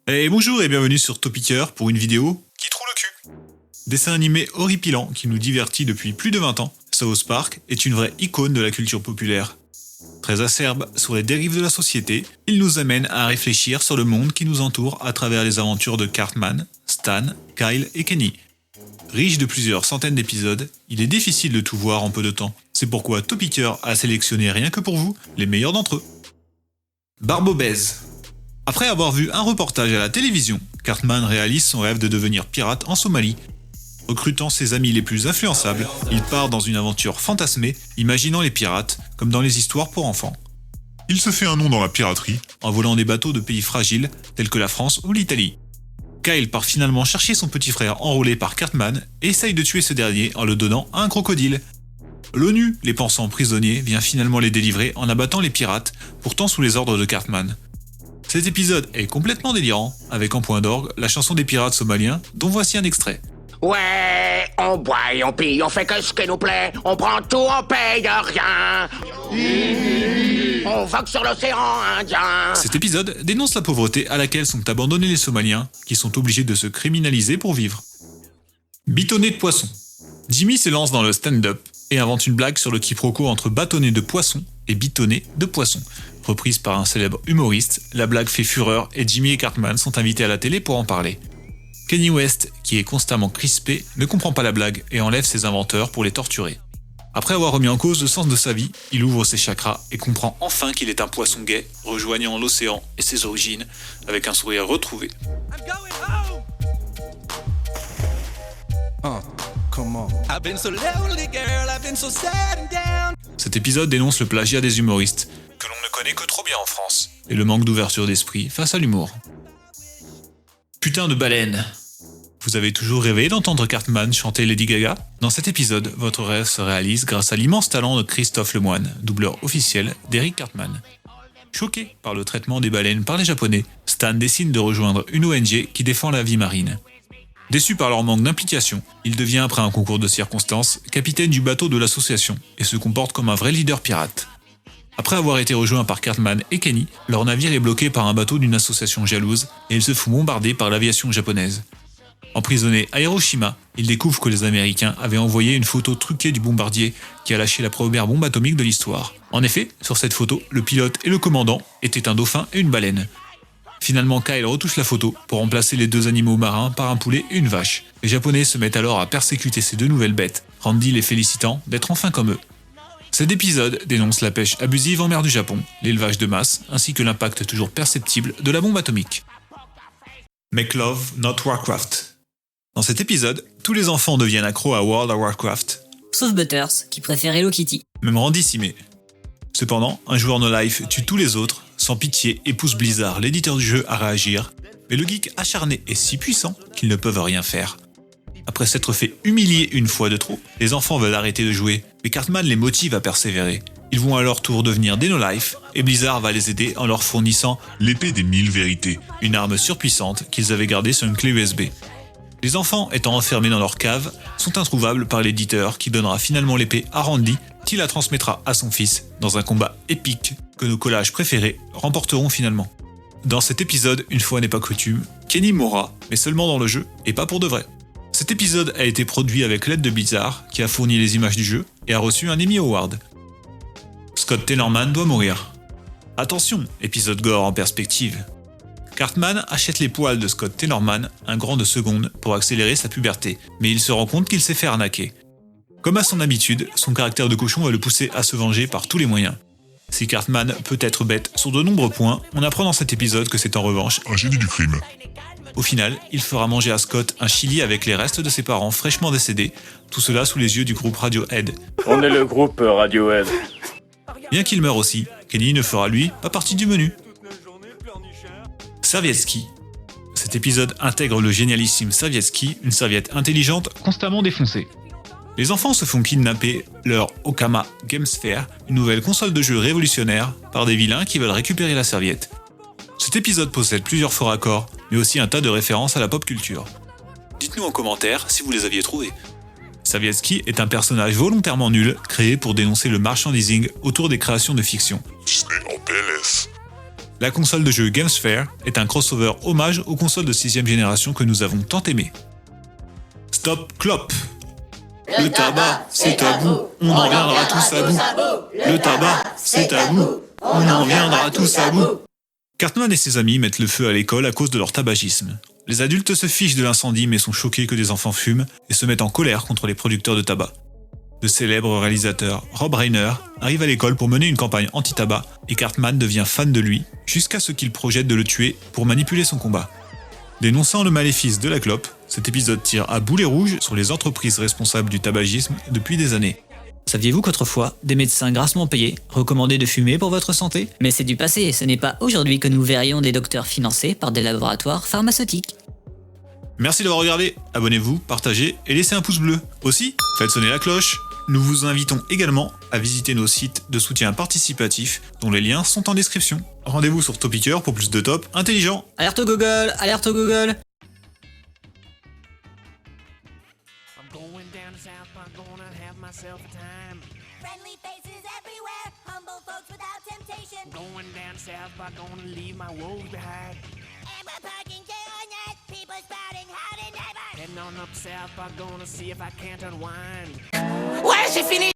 Et bonjour et bienvenue sur Topiqueur pour une vidéo qui troue le cul. Dessin animé horripilant qui nous divertit depuis plus de 20 ans, South Park est une vraie icône de la culture populaire. Très acerbe sur les dérives de la société, il nous amène à réfléchir sur le monde qui nous entoure à travers les aventures de Cartman, Stan, Kyle et Kenny. Riche de plusieurs centaines d'épisodes, il est difficile de tout voir en peu de temps. C'est pourquoi Topiqueur a sélectionné rien que pour vous les meilleurs d'entre eux. Barbe obèse. Après avoir vu un reportage à la télévision, Cartman réalise son rêve de devenir pirate en Somalie. Recrutant ses amis les plus influençables, il part dans une aventure fantasmée, imaginant les pirates comme dans les histoires pour enfants. Il se fait un nom dans la piraterie en volant des bateaux de pays fragiles tels que la France ou l'Italie. Kyle part finalement chercher son petit frère enrôlé par Cartman et essaye de tuer ce dernier en le donnant à un crocodile. L'ONU, les pensant prisonniers, vient finalement les délivrer en abattant les pirates, pourtant sous les ordres de Cartman. Cet épisode est complètement délirant, avec en point d'orgue la chanson des pirates somaliens, dont voici un extrait. Ouais, on boit et on pille, on fait que ce qui nous plaît, on prend tout, on paye de rien. On vogue sur l'océan Indien. Cet épisode dénonce la pauvreté à laquelle sont abandonnés les Somaliens, qui sont obligés de se criminaliser pour vivre. Bitonné de poisson. Jimmy se lance dans le stand-up et invente une blague sur le quiproquo entre bâtonnet de poisson et bitonné de poisson. Reprise par un célèbre humoriste, la blague fait fureur et Jimmy et Cartman sont invités à la télé pour en parler. Kanye West, qui est constamment crispé, ne comprend pas la blague et enlève ses inventeurs pour les torturer. Après avoir remis en cause le sens de sa vie, il ouvre ses chakras et comprend enfin qu'il est un poisson gay, rejoignant l'océan et ses origines, avec un sourire retrouvé. Cet épisode dénonce le plagiat des humoristes, que l'on ne connaît que trop bien en France, et le manque d'ouverture d'esprit face à l'humour. Putain de baleine. Vous avez toujours rêvé d'entendre Cartman chanter Lady Gaga ? Dans cet épisode, votre rêve se réalise grâce à l'immense talent de Christophe Lemoine, doubleur officiel d'Eric Cartman. Choqué par le traitement des baleines par les Japonais, Stan décide de rejoindre une ONG qui défend la vie marine. Déçu par leur manque d'implication, il devient après un concours de circonstances capitaine du bateau de l'association et se comporte comme un vrai leader pirate. Après avoir été rejoint par Cartman et Kenny, leur navire est bloqué par un bateau d'une association jalouse et il se fout bombarder par l'aviation japonaise. Emprisonné à Hiroshima, il découvre que les Américains avaient envoyé une photo truquée du bombardier qui a lâché la première bombe atomique de l'histoire. En effet, sur cette photo, le pilote et le commandant étaient un dauphin et une baleine. Finalement, Kyle retouche la photo pour remplacer les deux animaux marins par un poulet et une vache. Les Japonais se mettent alors à persécuter ces deux nouvelles bêtes, Randy les félicitant d'être enfin comme eux. Cet épisode dénonce la pêche abusive en mer du Japon, l'élevage de masse, ainsi que l'impact toujours perceptible de la bombe atomique. Make Love, Not Warcraft. Dans cet épisode, tous les enfants deviennent accros à World of Warcraft. Sauf Butters, qui préfère Hello Kitty. Même Randy s'y met. Cependant, un joueur no life tue tous les autres, sans pitié et pousse Blizzard, l'éditeur du jeu, à réagir, mais le geek acharné est si puissant qu'ils ne peuvent rien faire. Après s'être fait humilier une fois de trop, les enfants veulent arrêter de jouer, mais Cartman les motive à persévérer. Ils vont à leur tour devenir des no-life, et Blizzard va les aider en leur fournissant l'épée des 1000 vérités, une arme surpuissante qu'ils avaient gardée sur une clé USB. Les enfants, étant enfermés dans leur cave, sont introuvables par l'éditeur qui donnera finalement l'épée à Randy, qui la transmettra à son fils dans un combat épique que nos collages préférés remporteront finalement. Dans cet épisode, une fois n'est pas coutume, Kenny mourra, mais seulement dans le jeu, et pas pour de vrai. Cet épisode a été produit avec l'aide de Blizzard, qui a fourni les images du jeu et a reçu un Emmy Award. Scott Tenorman doit mourir. Attention, épisode gore en perspective. Cartman achète les poils de Scott Tenorman, un grand de seconde, pour accélérer sa puberté, mais il se rend compte qu'il s'est fait arnaquer. Comme à son habitude, son caractère de cochon va le pousser à se venger par tous les moyens. Si Cartman peut être bête sur de nombreux points, on apprend dans cet épisode que c'est en revanche un génie du crime. Au final, il fera manger à Scott un chili avec les restes de ses parents fraîchement décédés, tout cela sous les yeux du groupe Radiohead. On est le groupe Radiohead. Bien qu'il meure aussi, Kenny ne fera lui pas partie du menu. Servietsky. Cet épisode intègre le génialissime Servietsky, une serviette intelligente constamment défoncée. Les enfants se font kidnapper leur Okama Game Sphere, une nouvelle console de jeu révolutionnaire, par des vilains qui veulent récupérer la serviette. Cet épisode possède plusieurs faux raccords, mais aussi un tas de références à la pop culture. Dites-nous en commentaire si vous les aviez trouvés. Servietsky est un personnage volontairement nul, créé pour dénoncer le merchandising autour des créations de fiction. Disney en PLS. La console de jeu GameSphere est un crossover hommage aux consoles de 6ème génération que nous avons tant aimées. Stop Clop. Le tabac, c'est tabou, on en viendra tous à bout. Le tabac, c'est tabou, on en viendra tous à bout. Cartman et ses amis mettent le feu à l'école à cause de leur tabagisme. Les adultes se fichent de l'incendie mais sont choqués que des enfants fument et se mettent en colère contre les producteurs de tabac. Le célèbre réalisateur Rob Reiner arrive à l'école pour mener une campagne anti-tabac et Cartman devient fan de lui jusqu'à ce qu'il projette de le tuer pour manipuler son combat. Dénonçant le maléfice de la clope, cet épisode tire à boulet rouge sur les entreprises responsables du tabagisme depuis des années. Saviez-vous qu'autrefois, des médecins grassement payés recommandaient de fumer pour votre santé? Mais c'est du passé, ce n'est pas aujourd'hui que nous verrions des docteurs financés par des laboratoires pharmaceutiques. Merci d'avoir regardé, abonnez-vous, partagez et laissez un pouce bleu. Aussi, faites sonner la cloche. Nous vous invitons également à visiter nos sites de soutien participatif dont les liens sont en description. Rendez-vous sur Topicker pour plus de top intelligents. Alerte au Google! Alerte au Google! I'm going down to South Park, gonna have myself a time. Friendly faces everywhere, humble folks without temptation. Going down to South Park, gonna leave my woes behind. And we're parking donuts, people spouting howdy neighbor. Heading on up to South Park, gonna see if I can't unwind. Ouais, c'est fini.